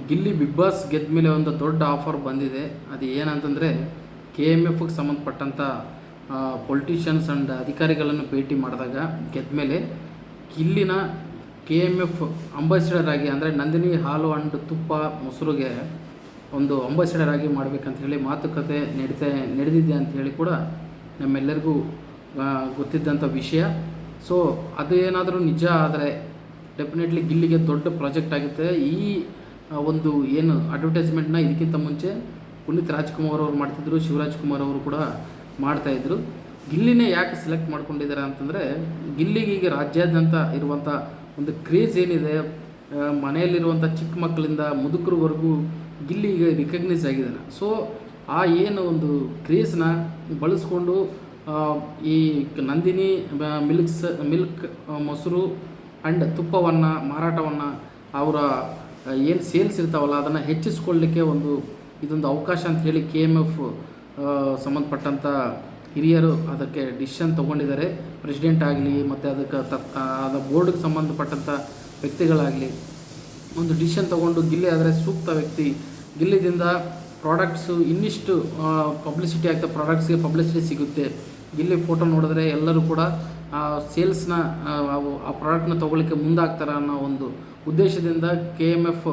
Gilli big boss ಗೆದ್ದ ಮೇಲೆ ಒಂದು ದೊಡ್ಡ ಆಫರ್ ಬಂದಿದೆ. ಅದು ಏನಂತಂದರೆ KMFಗೆ ಸಂಬಂಧಪಟ್ಟಂಥ ಪೊಲಿಟಿಷಿಯನ್ಸ್ ಆ್ಯಂಡ್ ಅಧಿಕಾರಿಗಳನ್ನು ಭೇಟಿ ಮಾಡಿದಾಗ ಗೆದ್ದ ಮೇಲೆ ಗಿಲ್ಲಿನ KMF ಅಂಬಾಸಿಡರ್ ಆಗಿ, ಅಂದರೆ ನಂದಿನಿ ಹಾಲು ಆ್ಯಂಡ್ ತುಪ್ಪ ಮೊಸರುಗೆ ಒಂದು ಅಂಬಾಸಿಡರ್ ಆಗಿ ಮಾಡಬೇಕಂತ ಹೇಳಿ ಮಾತುಕತೆ ನಡೆದಿದೆ ಅಂಥೇಳಿ ಕೂಡ ನಮ್ಮೆಲ್ಲರಿಗೂ ಗೊತ್ತಿದ್ದಂಥ ವಿಷಯ. ಸೊ ಅದು ಏನಾದರೂ ನಿಜ ಆದರೆ ಡೆಫಿನೆಟ್ಲಿ ಗಿಲ್ಲಿಗೆ ದೊಡ್ಡ ಪ್ರಾಜೆಕ್ಟ್ ಆಗುತ್ತೆ. ಈ ಒಂದು ಏನು ಅಡ್ವರ್ಟೈಸ್ಮೆಂಟ್ನ ಇದಕ್ಕಿಂತ ಮುಂಚೆ ಪುನೀತ್ ರಾಜ್ಕುಮಾರ್ ಅವರು ಮಾಡ್ತಿದ್ರು, ಶಿವರಾಜ್ ಕುಮಾರ್ ಅವರು ಕೂಡ ಮಾಡ್ತಾಯಿದ್ರು. ಗಿಲ್ಲಿನೇ ಯಾಕೆ ಸೆಲೆಕ್ಟ್ ಮಾಡ್ಕೊಂಡಿದ್ದಾರೆ ಅಂತಂದರೆ, ಗಿಲ್ಲಿಗೆ ಈಗ ರಾಜ್ಯಾದ್ಯಂತ ಇರುವಂಥ ಒಂದು ಕ್ರೇಜ್ ಏನಿದೆ, ಮನೆಯಲ್ಲಿರುವಂಥ ಚಿಕ್ಕ ಮಕ್ಕಳಿಂದ ಮುದುಕರವರೆಗೂ ಗಿಲ್ಲಿ ಈಗ ರಿಕಗ್ನೈಸ್ ಆಗಿದ್ದಾನೆ. ಸೊ ಆ ಏನು ಒಂದು ಕ್ರೇಜ್ನ ಬಳಸ್ಕೊಂಡು ಈ ನಂದಿನಿ ಮಿಲ್ಕ್ ಮೊಸರು ಆ್ಯಂಡ್ ತುಪ್ಪವನ್ನು ಮಾರಾಟವನ್ನು ಅವರ ಏನು ಸೇಲ್ಸ್ ಇರ್ತಾವಲ್ಲ ಅದನ್ನು ಹೆಚ್ಚಿಸ್ಕೊಳ್ಳಲಿಕ್ಕೆ ಇದೊಂದು ಅವಕಾಶ ಅಂತ ಹೇಳಿ KMF ಸಂಬಂಧಪಟ್ಟಂಥ ಹಿರಿಯರು ಅದಕ್ಕೆ ಡಿಸಿಷನ್ ತೊಗೊಂಡಿದ್ದಾರೆ. ಪ್ರೆಸಿಡೆಂಟ್ ಆಗಲಿ ಮತ್ತು ಅದರ ಬೋರ್ಡ್ಗೆ ಸಂಬಂಧಪಟ್ಟಂಥ ವ್ಯಕ್ತಿಗಳಾಗಲಿ ಒಂದು ಡಿಸಿಷನ್ ತೊಗೊಂಡು ಗಿಲ್ಲಿ ಆದರೆ ಸೂಕ್ತ ವ್ಯಕ್ತಿ, ಗಿಲ್ಲಿದಿಂದ ಪ್ರಾಡಕ್ಟ್ಸು ಇನ್ನಿಷ್ಟು ಪಬ್ಲಿಸಿಟಿ ಆಗ್ತಾ ಪ್ರಾಡಕ್ಟ್ಸ್ಗೆ ಪಬ್ಲಿಸಿಟಿ ಸಿಗುತ್ತೆ. ಗಿಲ್ಲಿ ಫೋಟೋ ನೋಡಿದ್ರೆ ಎಲ್ಲರೂ ಕೂಡ ಸೇಲ್ಸ್ನ ಆ ಪ್ರಾಡಕ್ಟ್ನ ತೊಗೊಳ್ಳಿಕ್ಕೆ ಮುಂದಾಗ್ತಾರೆ ಅನ್ನೋ ಒಂದು ಉದ್ದೇಶದಿಂದ KMF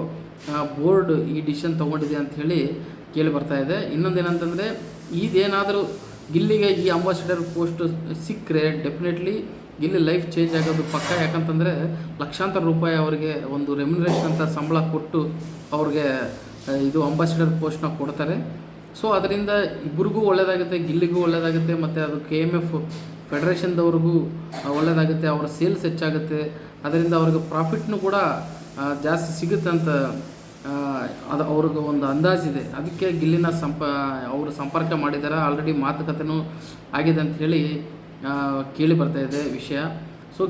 ಬೋರ್ಡ್ ಈ ಡಿಸಿಷನ್ ತೊಗೊಂಡಿದೆ ಅಂಥೇಳಿ ಕೇಳಿ ಬರ್ತಾ ಇದೆ. ಇನ್ನೊಂದೇನಂತಂದರೆ, ಇದೇನಾದರೂ ಗಿಲ್ಲಿಗೆ ಈ ಅಂಬಾಸಿಡರ್ ಪೋಸ್ಟ್ ಸಿಕ್ಕರೆ ಡೆಫಿನೆಟ್ಲಿ ಗಿಲ್ಲಿ ಲೈಫ್ ಚೇಂಜ್ ಆಗೋದು ಪಕ್ಕ. ಯಾಕಂತಂದರೆ ಲಕ್ಷಾಂತರ ರೂಪಾಯಿ ಅವರಿಗೆ ಒಂದು ರೆಮ್ಯುನರೇಷನ್ ಅಂತ ಸಂಬಳ ಕೊಟ್ಟು ಅವ್ರಿಗೆ ಇದು ಅಂಬಾಸಿಡರ್ ಪೋಸ್ಟ್ನ ಕೊಡ್ತಾರೆ. ಸೊ ಅದರಿಂದ ಇಬ್ಬರಿಗೂ ಒಳ್ಳೆಯದಾಗುತ್ತೆ, ಗಿಲ್ಲಿಗೂ ಒಳ್ಳೆಯದಾಗುತ್ತೆ, ಮತ್ತು ಅದು KMF ಫೆಡರೇಷನ್ದವ್ರಿಗೂ ಒಳ್ಳೆಯದಾಗುತ್ತೆ. ಅವರ ಸೇಲ್ಸ್ ಹೆಚ್ಚಾಗುತ್ತೆ, ಅದರಿಂದ ಅವ್ರಿಗೆ ಪ್ರಾಫಿಟ್ನೂ ಕೂಡ ಜಾಸ್ತಿ ಸಿಗುತ್ತೆ ಅಂತ ಅದು ಅವ್ರಿಗೆ ಒಂದು ಅಂದಾಜಿದೆ. ಅದಕ್ಕೆ ಗಿಲ್ಲಿನ ಅವರು ಸಂಪರ್ಕ ಮಾಡಿದ್ದಾರೆ. ಆಲ್ರೆಡಿ ಮಾತುಕತೆನೂ ಆಗಿದೆ ಅಂಥೇಳಿ ಕೇಳಿ ಬರ್ತಾಯಿದೆ ವಿಷಯ. ಸೊ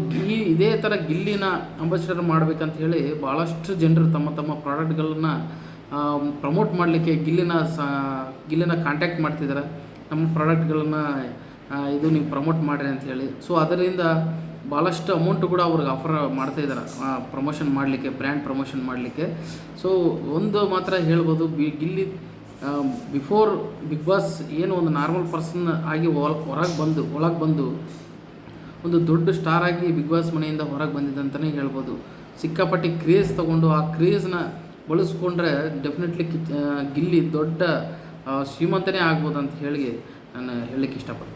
ಇದೇ ಥರ ಗಿಲ್ಲಿನ ಅಂಬಾಸಿಡರ್ ಮಾಡಬೇಕಂತ ಹೇಳಿ ಭಾಳಷ್ಟು ಜನರು ತಮ್ಮ ತಮ್ಮ ಪ್ರಾಡಕ್ಟ್ಗಳನ್ನ ಪ್ರಮೋಟ್ ಮಾಡಲಿಕ್ಕೆ ಗಿಲ್ಲಿನ ಕಾಂಟ್ಯಾಕ್ಟ್ ಮಾಡ್ತಿದ್ದಾರೆ. ನಮ್ಮ ಪ್ರಾಡಕ್ಟ್ಗಳನ್ನು ಇದು ನೀವು ಪ್ರಮೋಟ್ ಮಾಡಿರಿ ಅಂಥೇಳಿ. ಸೊ ಅದರಿಂದ ಭಾಳಷ್ಟು ಅಮೌಂಟು ಕೂಡ ಅವ್ರಿಗೆ ಆಫರ್ ಮಾಡ್ತಾಯಿದ್ದಾರೆ ಪ್ರಮೋಷನ್ ಮಾಡಲಿಕ್ಕೆ, ಬ್ರ್ಯಾಂಡ್ ಪ್ರಮೋಷನ್ ಮಾಡಲಿಕ್ಕೆ. ಸೊ ಒಂದು ಮಾತ್ರ ಹೇಳ್ಬೋದು, ಗಿಲ್ಲಿ ಬಿಫೋರ್ ಬಿಗ್ ಬಾಸ್ ಏನು ಒಂದು ನಾರ್ಮಲ್ ಪರ್ಸನ್ ಆಗಿ ಒಳಗೆ ಬಂದು ಒಂದು ದೊಡ್ಡ ಸ್ಟಾರ್ ಆಗಿ ಬಿಗ್ ಬಾಸ್ ಮನೆಯಿಂದ ಹೊರಗೆ ಬಂದಿದ್ದಂತಲೇ ಹೇಳ್ಬೋದು. ಸಿಕ್ಕಾಪಟ್ಟಿ ಕ್ರೇಜ್ ತೊಗೊಂಡು ಆ ಕ್ರೇಜ್ನ ಬಳಸ್ಕೊಂಡ್ರೆ ಡೆಫಿನೆಟ್ಲಿ ಗಿಲ್ಲಿ ದೊಡ್ಡ ಶ್ರೀಮಂತನೇ ಆಗ್ಬೋದು ಅಂತ ಹೇಳಿ ನಾನು ಹೇಳಲಿಕ್ಕೆ ಇಷ್ಟಪಡ್ತೀನಿ.